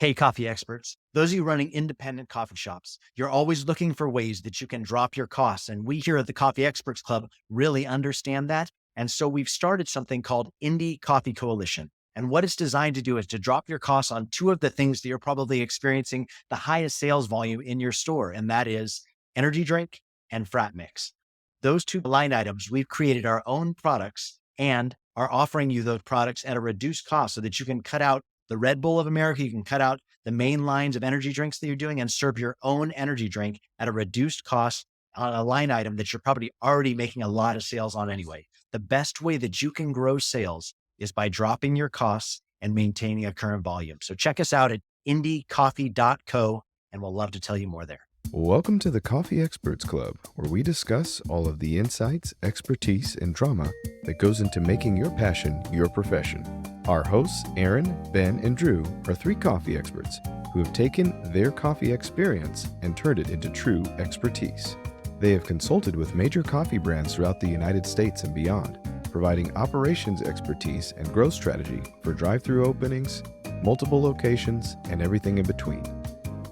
Hey, coffee experts. Those of you running independent coffee shops, you're always looking for ways that you can drop your costs. And we here at the Coffee Experts Club really understand that. And so we've started something called Indie Coffee Coalition. And what it's designed to do is to drop your costs on two of the things that you're probably experiencing the highest sales volume in your store. And that is energy drink and frat mix. Those two line items, we've created our own products and are offering you those products at a reduced cost so that you can cut out the Red Bull of America. You can cut out the main lines of energy drinks that you're doing and serve your own energy drink at a reduced cost on a line item that you're probably already making a lot of sales on anyway. The best way that you can grow sales is by dropping your costs and maintaining a current volume. So check us out at indiecoffee.co and we'll love to tell you more there. Welcome to the Coffee Experts Club, where we discuss all of the insights, expertise, and drama that goes into making your passion your profession. Our hosts, Aaron, Ben, and Drew, are three coffee experts who have taken their coffee experience and turned it into true expertise. They have consulted with major coffee brands throughout the United States and beyond, providing operations expertise and growth strategy for drive-through openings, multiple locations, and everything in between.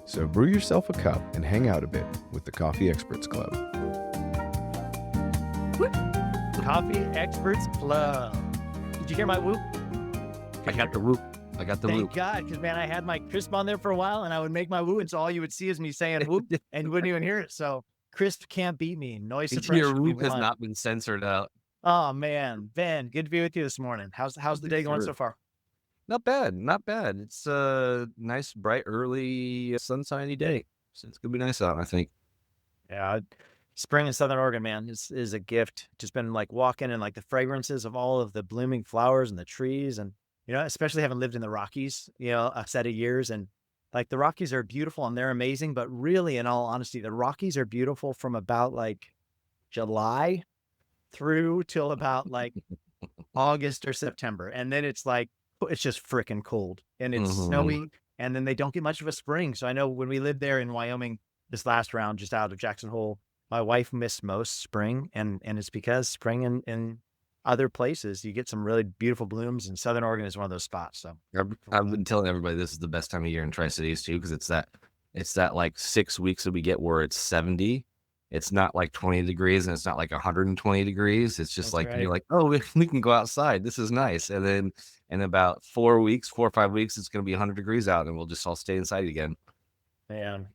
So brew yourself a cup and hang out a bit with the Coffee Experts Club. Coffee Experts Club. Did you hear my whoop? I got the whoop. Thank God, because man, I had my Crisp on there for a while and I would make my whoop, and so all you would see is me saying whoop and you wouldn't even hear it. So Crisp can't beat me. Noise suppression. Your whoop has not been censored out. Oh man, Ben, good to be with you this morning. How's the day going so far? Not bad, not bad. It's a nice, bright, early, sunshiny day. So it's gonna be nice out, I think. Yeah, spring in Southern Oregon, man, is a gift. Just been like walking and like the fragrances of all of the blooming flowers and the trees, and especially having lived in the Rockies, a set of years, and like the Rockies are beautiful and they're amazing, but really, in all honesty, the Rockies are beautiful from about like July through till about like August or September, and then it's just freaking cold and it's snowy, and then they don't get much of a spring. So I know when we lived there in Wyoming this last round, just out of Jackson Hole, my wife missed most spring, and it's because spring in other places, you get some really beautiful blooms, and Southern Oregon is one of those spots. So I've been telling everybody this is the best time of year in Tri-Cities too, because it's that like 6 weeks that we get where it's 70. It's not like 20 degrees and it's not like 120 degrees. It's just You're like, oh, we can go outside. This is nice. And then in about 4 or 5 weeks, it's going to be 100 degrees out and we'll just all stay inside again. Man,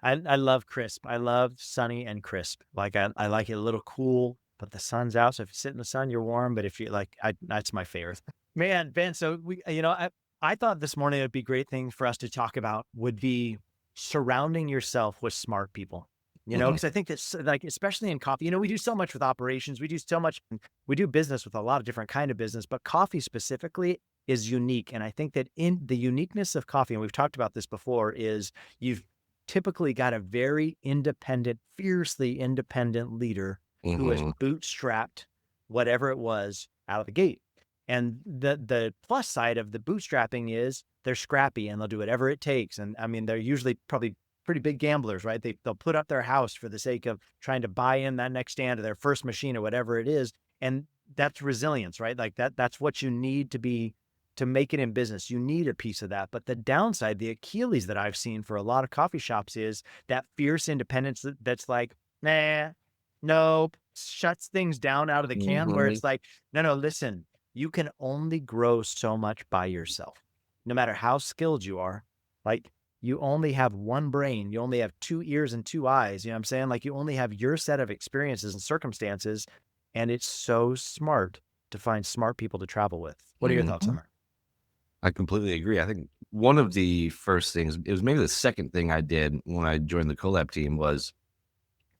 I love crisp. I love sunny and crisp. Like I like it a little cool, but the sun's out. So if you sit in the sun, you're warm. But if you that's my favorite. Man, Ben, so I thought this morning it'd be a great thing for us to talk about would be surrounding yourself with smart people. Because I think that's like, especially in coffee, we do so much with operations. We do business with a lot of different kind of business, but coffee specifically is unique. And I think that in the uniqueness of coffee, and we've talked about this before, is you've typically got a very independent, fiercely independent leader who has bootstrapped whatever it was out of the gate. And the plus side of the bootstrapping is they're scrappy and they'll do whatever it takes. And I mean, they're usually probably pretty big gamblers, right? They'll put up their house for the sake of trying to buy in that next stand of their first machine or whatever it is. And that's resilience, right? Like that's what you need to make it in business. You need a piece of that. But the downside, the Achilles that I've seen for a lot of coffee shops is that fierce independence that's like, nah, nope, shuts things down out of the can, where it's like, no, listen, you can only grow so much by yourself, no matter how skilled you are. Like, you only have one brain. You only have 2 ears and 2 eyes. You know what I'm saying? Like, you only have your set of experiences and circumstances. And it's so smart to find smart people to travel with. What are your thoughts on that? I completely agree. I think one of the first things, it was maybe the second thing I did when I joined the Collab team, was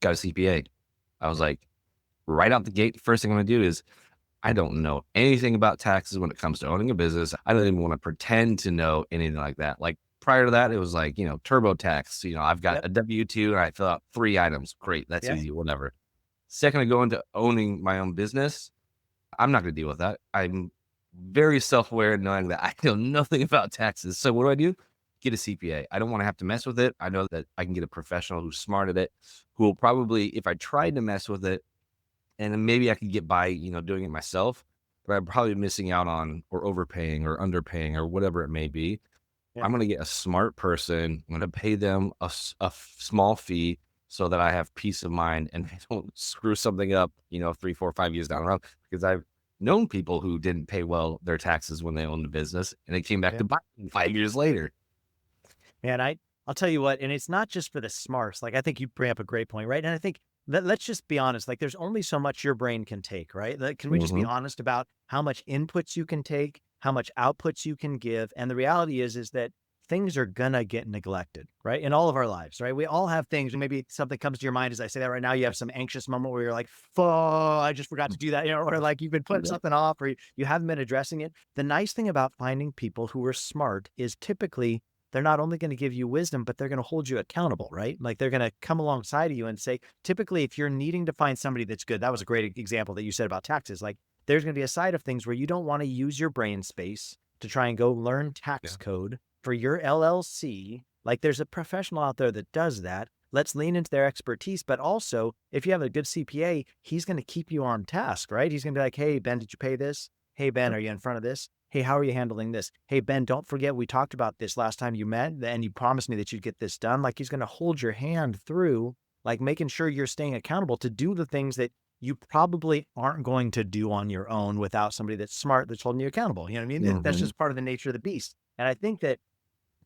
got a CPA. I was like, right out the gate, the first thing I'm going to do is, I don't know anything about taxes when it comes to owning a business. I don't even want to pretend to know anything like that. Like, prior to that, it was like, TurboTax. I've got a W-2 and I fill out 3 items. Great. That's easy. Whatever. Second, I go into owning my own business. I'm not going to deal with that. I'm very self-aware, knowing that I know nothing about taxes. So what do? Get a CPA. I don't want to have to mess with it. I know that I can get a professional who's smart at it, who will probably, if I tried to mess with it, and then maybe I could get by, doing it myself, but I'm probably missing out on, or overpaying or underpaying or whatever it may be. Yeah. I'm going to get a smart person. I'm going to pay them small fee so that I have peace of mind and I don't screw something up, 3, 4, 5 years down the road. Because I've known people who didn't pay well their taxes when they owned a business and they came back Yeah. to buy it 5 years later. Man, I'll tell you what, and it's not just for the smarts. Like I think you bring up a great point, right? And I think let's just be honest. Like there's only so much your brain can take, right? Like, can we just be Hmm. honest about how much inputs you can take, how much outputs you can give? And the reality is that things are gonna get neglected, right? In all of our lives, right? We all have things. Maybe something comes to your mind as I say that right now. You have some anxious moment where you're like, "Fuck, I just forgot to do that," or like you've been putting Yeah. something off, or you haven't been addressing it. The nice thing about finding people who are smart is typically they're not only going to give you wisdom, but they're going to hold you accountable, right? Like they're going to come alongside of you and say, typically, if you're needing to find somebody that's good, that was a great example that you said about taxes. Like there's going to be a side of things where you don't want to use your brain space to try and go learn tax Yeah. code for your LLC. Like there's a professional out there that does that. Let's lean into their expertise. But also, if you have a good CPA, he's going to keep you on task, right? He's going to be like, hey, Ben, did you pay this? Hey, Ben, are you in front of this? Hey, how are you handling this? Hey, Ben, don't forget we talked about this last time you met and you promised me that you'd get this done. Like he's going to hold your hand through, like making sure you're staying accountable to do the things that you probably aren't going to do on your own without somebody that's smart that's holding you accountable. You know what I mean? That's Hmm. just part of the nature of the beast. And I think that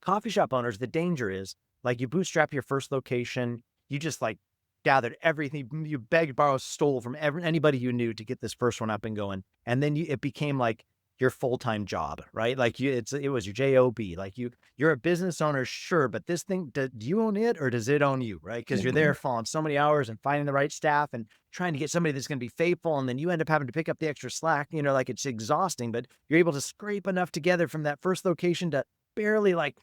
coffee shop owners, the danger is like you bootstrap your first location, you just like gathered everything, you begged, borrowed, stole from anybody you knew to get this first one up and going. And then it became like your full-time job, right? Like it was your job. Like you're a business owner, sure, but this thing, do you own it or does it own you, right? Because you're there falling so many hours and finding the right staff and trying to get somebody that's going to be faithful, and then you end up having to pick up the extra slack. Like it's exhausting, but you're able to scrape enough together from that first location to barely like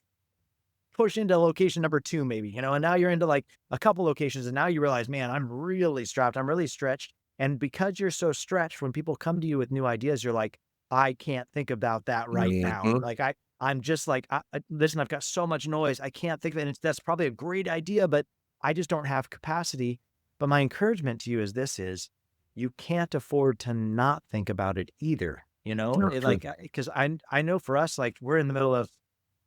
push into location number 2 maybe, and now you're into like a couple locations and now you realize, man, I'm really strapped. I'm really stretched. And because you're so stretched, when people come to you with new ideas, you're like, I can't think about that right now. Hmm. Like I'm just like, listen, I've got so much noise. I can't think of it. And that's probably a great idea, but I just don't have capacity. But my encouragement to you is you can't afford to not think about it either. No, true. Because I know for us, like we're in the middle of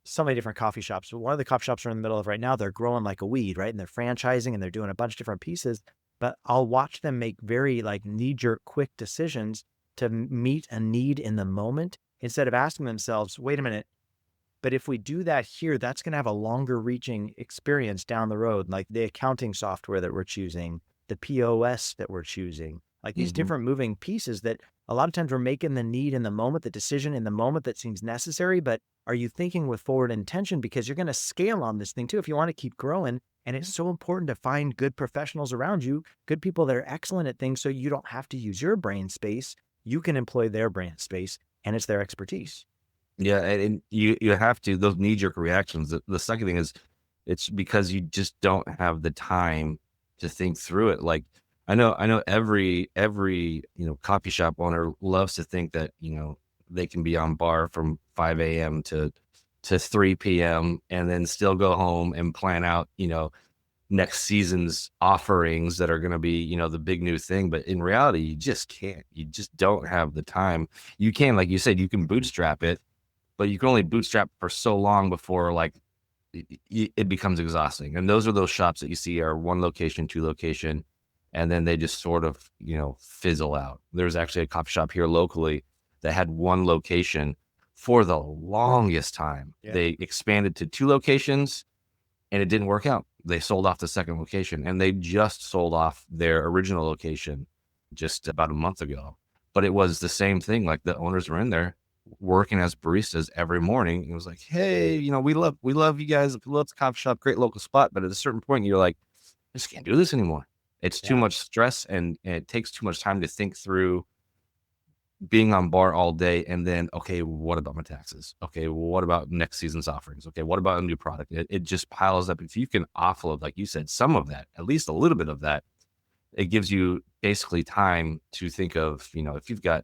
so many different coffee shops. One of the coffee shops we're in the middle of right now, they're growing like a weed, right? And they're franchising and they're doing a bunch of different pieces. But I'll watch them make very like knee-jerk quick decisions to meet a need in the moment instead of asking themselves, wait a minute, but if we do that here, that's going to have a longer reaching experience down the road, like the accounting software that we're choosing, the POS that we're choosing, like these Hmm. different moving pieces that a lot of times we're making the need in the moment, the decision in the moment that seems necessary. But are you thinking with forward intention? Because you're going to scale on this thing too if you want to keep growing. And it's so important to find good professionals around you, good people that are excellent at things so you don't have to use your brain space. You can employ their brain space and it's their expertise. Yeah, and you have to those knee-jerk reactions. The second thing is it's because you just don't have the time to think through it. Like I know every coffee shop owner loves to think that they can be on bar from 5 a.m. to 3 p.m. and then still go home and plan out next season's offerings that are going to be the big new thing. But in reality, you just can't. You just don't have the time. You can, like you said, you can bootstrap it, but you can only bootstrap for so long before like it becomes exhausting. And those are those shops that you see are one location, two location, and then they just sort of fizzle out. There's actually a coffee shop here locally that had one location for the longest time. Yeah. They expanded to two locations and it didn't work out. They sold off the second location and they just sold off their original location just about a month ago. But it was the same thing. Like the owners were in there working as baristas every morning. It was like, hey, we love you guys. We love the coffee shop, great local spot. But at a certain point, you're like, I just can't do this anymore. It's too Yeah. much stress and it takes too much time to think through being on bar all day. And then, okay, what about my taxes? Okay, well, what about next season's offerings? Okay, what about a new product? It just piles up. If you can offload, like you said, some of that, at least a little bit of that, it gives you basically time to think of, if you've got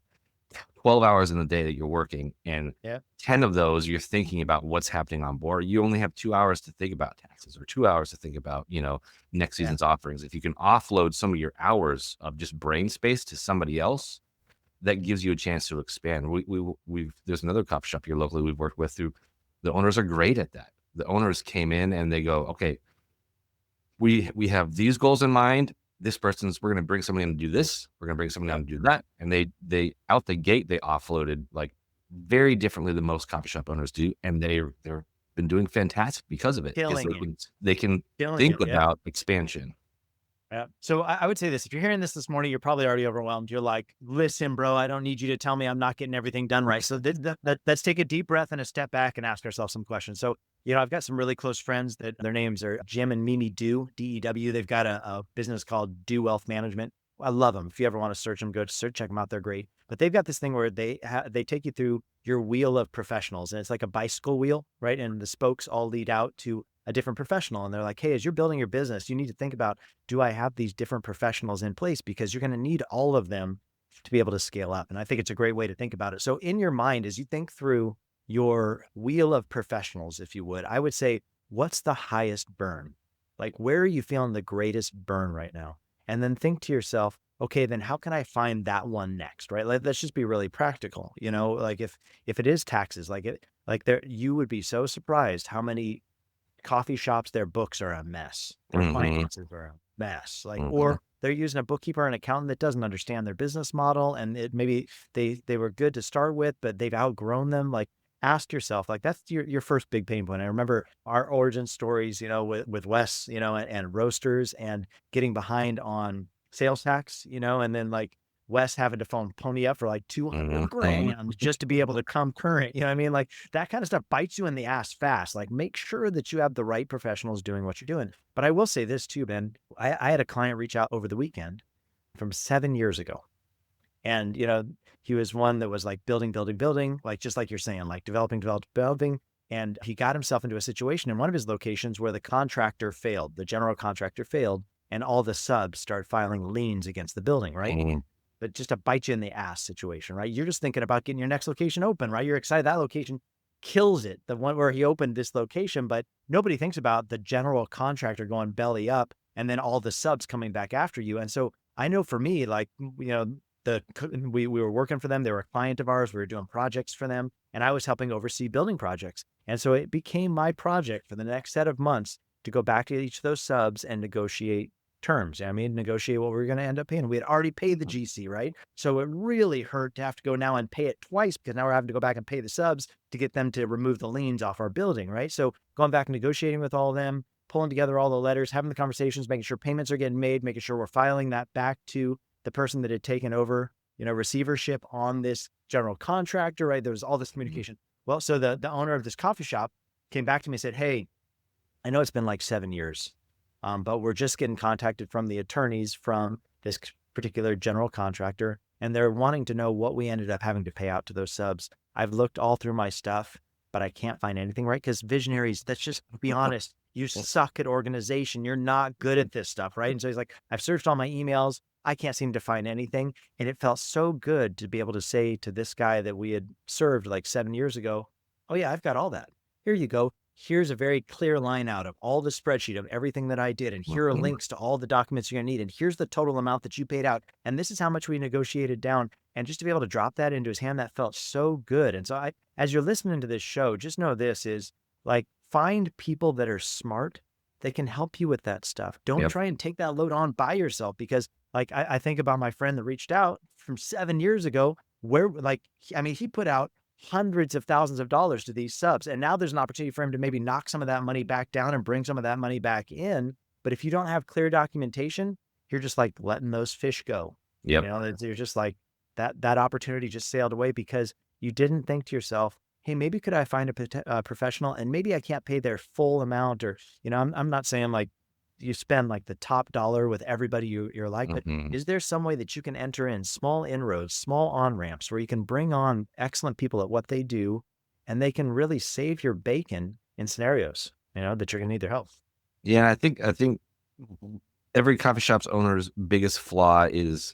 12 hours in the day that you're working and Yeah. 10 of those you're thinking about what's happening on board, you only have 2 hours to think about taxes or 2 hours to think about, next Yeah. season's offerings. If you can offload some of your hours of just brain space to somebody else, that gives you a chance to expand. We've there's another coffee shop here locally we've worked with who The owners are great at that. The owners came in and they go, okay, we have these goals in mind. We're going to bring somebody in to do this. We're going to bring somebody in to do that. And they out the gate, they offloaded like very differently than most coffee shop owners do. And they're been doing fantastic because of it. Because Killing it. they can Killing think it. Yeah. about expansion. Yeah. So I would say this, if you're hearing this morning, you're probably already overwhelmed. You're like, listen, bro, I don't need you to tell me I'm not getting everything done right. So let's take a deep breath and a step back and ask ourselves some questions. So, I've got some really close friends that their names are Jim and Mimi Dew, DEW. They've got a business called Dew Wealth Management. I love them. If you ever want to search them, go to check them out. They're great. But they've got this thing where they take you through your wheel of professionals, and it's like a bicycle wheel, right? And the spokes all lead out to a different professional. And they're like, hey, as you're building your business, you need to think about, do I have these different professionals in place? Because you're going to need all of them to be able to scale up. And I think it's a great way to think about it. So in your mind, as you think through your wheel of professionals, if you would, I would say, what's the highest burn? Like, where are you feeling the greatest burn right now? And then think to yourself, okay, then how can I find that one next, right? Let's just be really practical. Like if it is taxes, you would be so surprised how many coffee shops, their books are a mess. Their finances are a mess. Or they're using a bookkeeper or an accountant that doesn't understand their business model. And maybe they were good to start with, but they've outgrown them. Like, ask yourself, like, that's your first big pain point. I remember our origin stories, with Wes, and roasters and getting behind on sales tax, and then like Wes having to phone pony up for like 200 grand just to be able to come current. You know what I mean? Like, that kind of stuff bites you in the ass fast. Like, make sure that you have the right professionals doing what you're doing. But I will say this too, Ben. I had a client reach out over the weekend from 7 years ago. And, he was one that was like building, like, just like you're saying, like developing. And he got himself into a situation in one of his locations where the general contractor failed, and all the subs start filing liens against the building, right? But just a bite you in the ass situation, right? You're just thinking about getting your next location open, right? You're excited that location kills it, the one where he opened this location, but nobody thinks about the general contractor going belly up and then all the subs coming back after you. And so I know for me, like, we were working for them. They were a client of ours. We were doing projects for them, and I was helping oversee building projects. And so it became my project for the next set of months to go back to each of those subs and negotiate terms. Negotiate what we were going to end up paying. We had already paid the GC, right? So it really hurt to have to go now and pay it twice, because now we're having to go back and pay the subs to get them to remove the liens off our building, right? So going back and negotiating with all of them, pulling together all the letters, having the conversations, making sure payments are getting made, making sure we're filing that back to the person that had taken over, receivership on this general contractor, right? There was all this communication. Well, so the owner of this coffee shop came back to me and said, hey, I know it's been like 7 years, but we're just getting contacted from the attorneys from this particular general contractor, and they're wanting to know what we ended up having to pay out to those subs. I've looked all through my stuff, but I can't find anything, right? Because visionaries, let's just be honest, you suck at organization. You're not good at this stuff, right? And so he's like, I've searched all my emails. I can't seem to find anything. And it felt so good to be able to say to this guy that we had served like 7 years ago, oh yeah, I've got all that. Here you go. Here's a very clear line out of all the spreadsheet of everything that I did. And here are links to all the documents you're going to need. And here's the total amount that you paid out. And this is how much we negotiated down. And just to be able to drop that into his hand, that felt so good. And so as you're listening to this show, just know this is like, find people that are smart that can help you with that stuff. Don't try and take that load on by yourself, because like, I think about my friend that reached out from 7 years ago, where he put out hundreds of thousands of dollars to these subs. And now there's an opportunity for him to maybe knock some of that money back down and bring some of that money back in. But if you don't have clear documentation, you're just like letting those fish go. You're just like that opportunity just sailed away because you didn't think to yourself, hey, maybe could I find a professional, and maybe I can't pay their full amount, or, I'm not saying like you spend like the top dollar with everybody you're like, but is there some way that you can enter in small inroads, small on-ramps where you can bring on excellent people at what they do, and they can really save your bacon in scenarios, that you're going to need their help? Yeah. I think every coffee shop's owner's biggest flaw is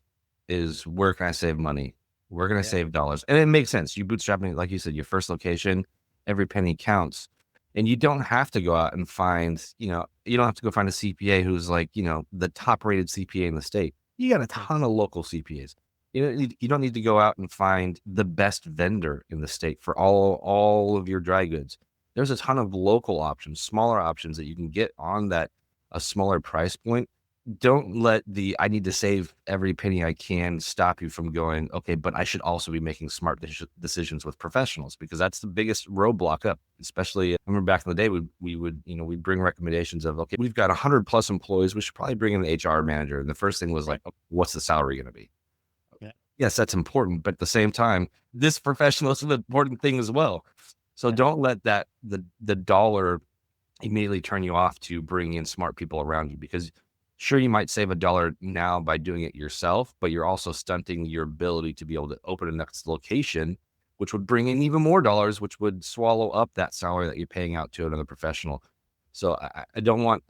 where can I save money? Where can I save dollars? And it makes sense. You bootstrapping, like you said, your first location, every penny counts. And you don't have to go out and find, you don't have to go find a CPA who's like, the top rated CPA in the state. You got a ton of local CPAs. You don't need to go out and find the best vendor in the state for all of your dry goods. there's a ton of local options, smaller options that you can get on that a smaller price point. Don't let the I need to save every penny I can stop you from going, okay, but I should also be making smart decisions with professionals, because that's the biggest roadblock up. Especially, I remember back in the day, we would, we'd bring recommendations of, okay, we've got 100 plus employees. We should probably bring in an HR manager. And the first thing was like, what's the salary going to be? Yeah. Yes, that's important. But at the same time, this professional is an important thing as well. So Yeah. don't let that, the dollar immediately turn you off to bring in smart people around you, because sure, you might save $1 now by doing it yourself, but you're also stunting your ability to be able to open a next location, which would bring in even more dollars, which would swallow up that salary that you're paying out to another professional. So I don't want,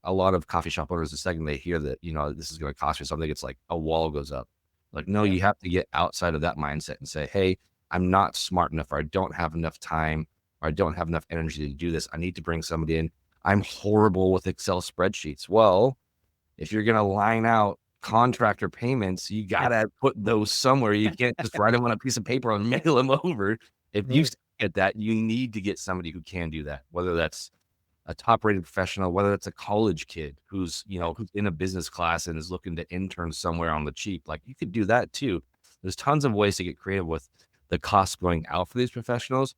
a lot of coffee shop owners, the second they hear that, this is going to cost you something, it's like a wall goes up. Like, no, Yeah. you have to get outside of that mindset and say, hey, I'm not smart enough, or I don't have enough time, or I don't have enough energy to do this. I need to bring somebody in. I'm horrible with Excel spreadsheets. Well, if you're going to line out contractor payments, you got to put those somewhere. You can't just write them on a piece of paper and mail them over. If you Right. get that, you need to get somebody who can do that, whether that's a top rated professional, whether it's a college kid who's, who's in a business class and is looking to intern somewhere on the cheap. Like, you could do that too. There's tons of ways to get creative with the costs going out for these professionals.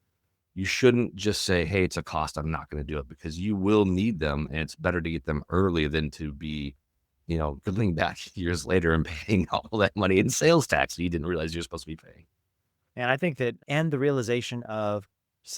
You shouldn't just say, hey, it's a cost, I'm not going to do it, because you will need them. And it's better to get them early than to be, coming back years later and paying all that money in sales tax that you didn't realize you're supposed to be paying. And I think that, and the realization of,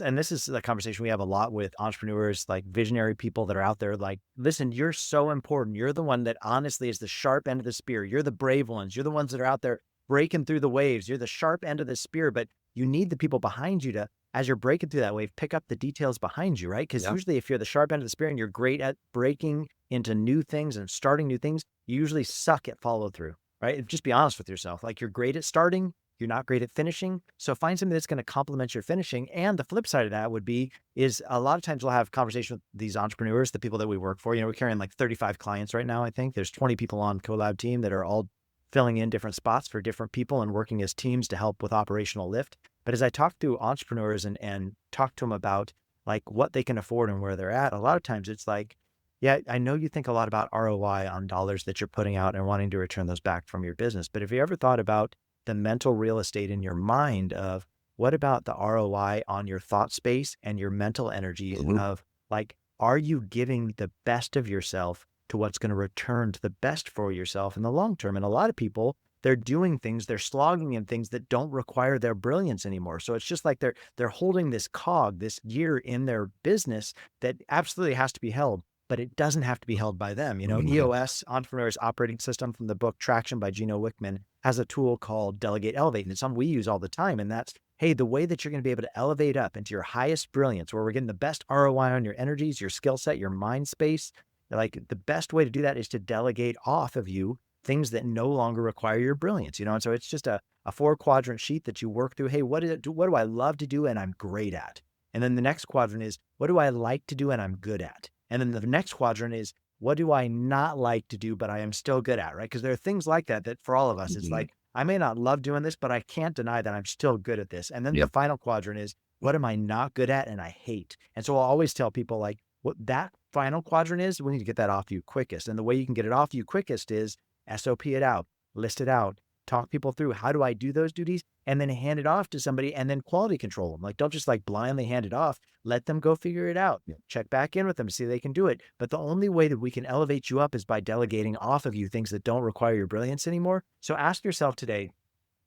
and this is a conversation we have a lot with entrepreneurs, like visionary people that are out there, like, listen, you're so important. You're the one that honestly is the sharp end of the spear. You're the brave ones. You're the ones that are out there breaking through the waves. You're the sharp end of the spear, but you need the people behind you to, as you're breaking through that wave, pick up the details behind you, right? Because Yeah. usually if you're the sharp end of the spear and you're great at breaking into new things and starting new things, you usually suck at follow through, right? Just be honest with yourself. Like, you're great at starting, you're not great at finishing. So find something that's going to complement your finishing. And the flip side of that would be, is a lot of times we'll have conversations with these entrepreneurs, the people that we work for. We're carrying like 35 clients right now. I think there's 20 people on Collab team that are all filling in different spots for different people and working as teams to help with operational lift. But as I talk to entrepreneurs and talk to them about like what they can afford and where they're at, a lot of times it's like, yeah, I know you think a lot about ROI on dollars that you're putting out and wanting to return those back from your business. But have you ever thought about the mental real estate in your mind of, what about the ROI on your thought space and your mental energy Mhm. of, like, are you giving the best of yourself to what's going to return to the best for yourself in the long term? And a lot of people, they're doing things, they're slogging in things that don't require their brilliance anymore. So it's just like they're holding this cog, this gear in their business that absolutely has to be held, but it doesn't have to be held by them. Mhm. EOS, Entrepreneur's Operating System, from the book Traction by Gino Wickman, has a tool called Delegate, Elevate, and it's something we use all the time. And that's, hey, the way that you're going to be able to elevate up into your highest brilliance, where we're getting the best ROI on your energies, your skill set, your mind space. Like, the best way to do that is to delegate off of you things that no longer require your brilliance. And so it's just a 4-quadrant sheet that you work through. Hey, what do I love to do and I'm great at? And then the next quadrant is, what do I like to do and I'm good at? And then the next quadrant is, what do I not like to do, but I am still good at, right? Because there are things like that for all of us, it's Mhm. like, I may not love doing this, but I can't deny that I'm still good at this. And then the Yep. final quadrant is, what am I not good at and I hate? And so I'll always tell people, like, what that final quadrant is, we need to get that off you quickest. And the way you can get it off you quickest is SOP it out, list it out, talk people through, how do I do those duties? And then hand it off to somebody and then quality control them. Like, don't just like blindly hand it off. Let them go figure it out. Yep. Check back in with them, see if they can do it. But the only way that we can elevate you up is by delegating off of you things that don't require your brilliance anymore. So ask yourself today,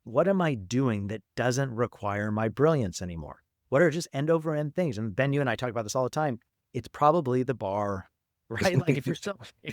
what am I doing that doesn't require my brilliance anymore? What are just end over end things? And Ben, you and I talk about this all the time. It's probably the bar, right? Like, if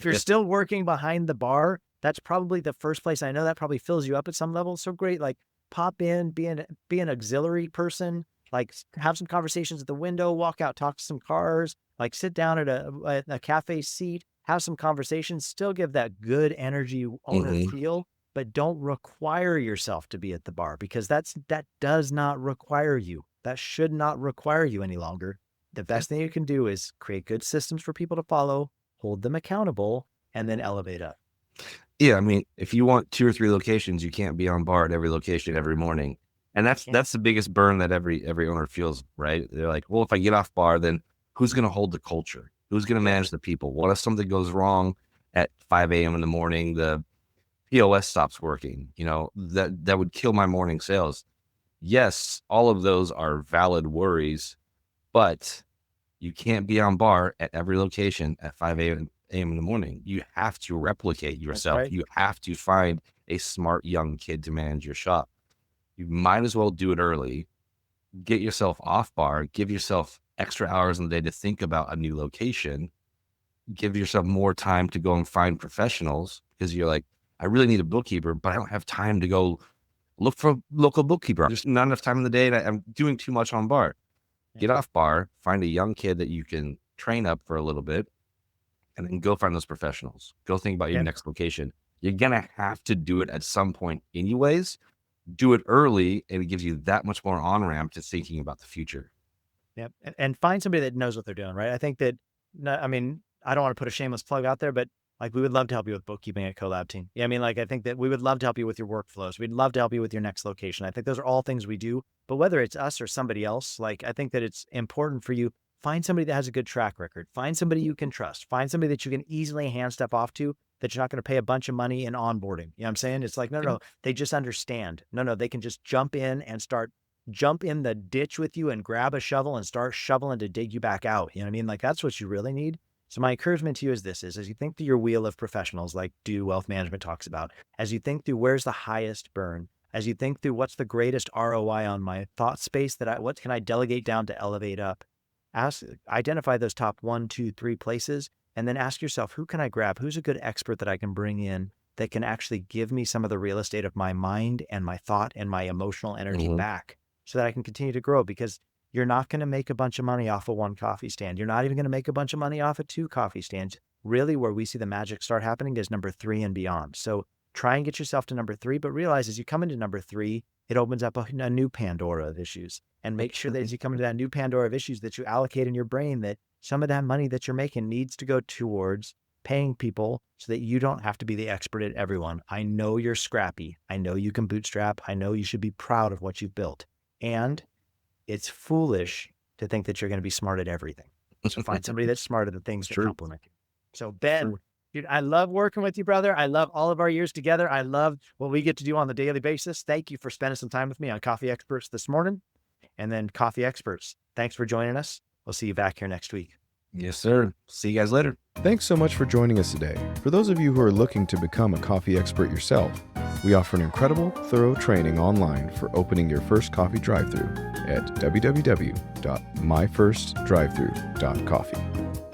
you're still working behind the bar, that's probably the first place. I know that probably fills you up at some level. So great. Like, pop in, be an auxiliary person, like have some conversations at the window, walk out, talk to some cars, like sit down at a cafe seat, have some conversations, still give that good energy owner Mhm. feel, but don't require yourself to be at the bar, because that does not require you. That should not require you any longer. The Yeah. best thing you can do is create good systems for people to follow, hold them accountable, and then elevate up. Yeah, I mean, if you want 2 or 3 locations, you can't be on bar at every location every morning. And Yeah. that's the biggest burn that every owner feels, right? They're like, well, if I get off bar, then who's going to hold the culture? Who's going to manage the people? What if something goes wrong at 5 a.m. in the morning? The POS stops working. That would kill my morning sales. Yes, all of those are valid worries, but you can't be on bar at every location at 5 a.m. in the morning. You have to replicate That's yourself. right. You have to find a smart young kid to manage your shop. You might as well do it early. Get yourself off bar. Give yourself extra hours in the day to think about a new location. Give yourself more time to go and find professionals, because you're like, I really need a bookkeeper, but I don't have time to go look for a local bookkeeper. There's not enough time in the day, and I'm doing too much on bar. Yeah. Get off bar, find a young kid that you can train up for a little bit, and then go find those professionals. Go think about your Yep. next location. You're going to have to do it at some point anyways. Do it early, and it gives you that much more on-ramp to thinking about the future. Yep. And find somebody that knows what they're doing, right? I think that, I mean, I don't want to put a shameless plug out there, but like we would love to help you with bookkeeping at Collab team. Yeah, I mean, like I think that we would love to help you with your workflows. We'd love to help you with your next location. I think those are all things we do. But whether it's us or somebody else, like I think that it's important for you, find somebody that has a good track record. Find somebody you can trust. Find somebody that you can easily hand stuff off to, that you're not going to pay a bunch of money in onboarding. You know what I'm saying? It's like, no, they just understand. No, they can just jump in and jump in the ditch with you and grab a shovel and start shoveling to dig you back out. You know what I mean? Like that's what you really need. So my encouragement to you is this, is as you think through your wheel of professionals, like Do Wealth Management talks about, as you think through where's the highest burn, as you think through what's the greatest ROI on my thought space, what can I delegate down to elevate up? Identify those top 1, 2, 3 places, and then ask yourself, who can I grab? Who's a good expert that I can bring in that can actually give me some of the real estate of my mind and my thought and my emotional energy back, so that I can continue to grow? Because you're not going to make a bunch of money off of 1 coffee stand. You're not even going to make a bunch of money off of 2 coffee stands. Really, where we see the magic start happening is number 3 and beyond. So try and get yourself to number 3, but realize as you come into number 3, it opens up a new Pandora of issues. And make sure that as you come into that new Pandora of issues, that you allocate in your brain that some of that money that you're making needs to go towards paying people so that you don't have to be the expert at everyone. I know you're scrappy. I know you can bootstrap. I know you should be proud of what you've built. And it's foolish to think that you're going to be smart at everything. So find somebody that's smart at the things that complement you. So Ben, dude, I love working with you, brother. I love all of our years together. I love what we get to do on the daily basis. Thank you for spending some time with me on Coffee Experts this morning. And then Coffee Experts, thanks for joining us. We'll see you back here next week. Yes, sir. See you guys later. Thanks so much for joining us today. For those of you who are looking to become a coffee expert yourself, we offer an incredible, thorough training online for opening your first coffee drive-thru at www.myfirstdrivethru.coffee.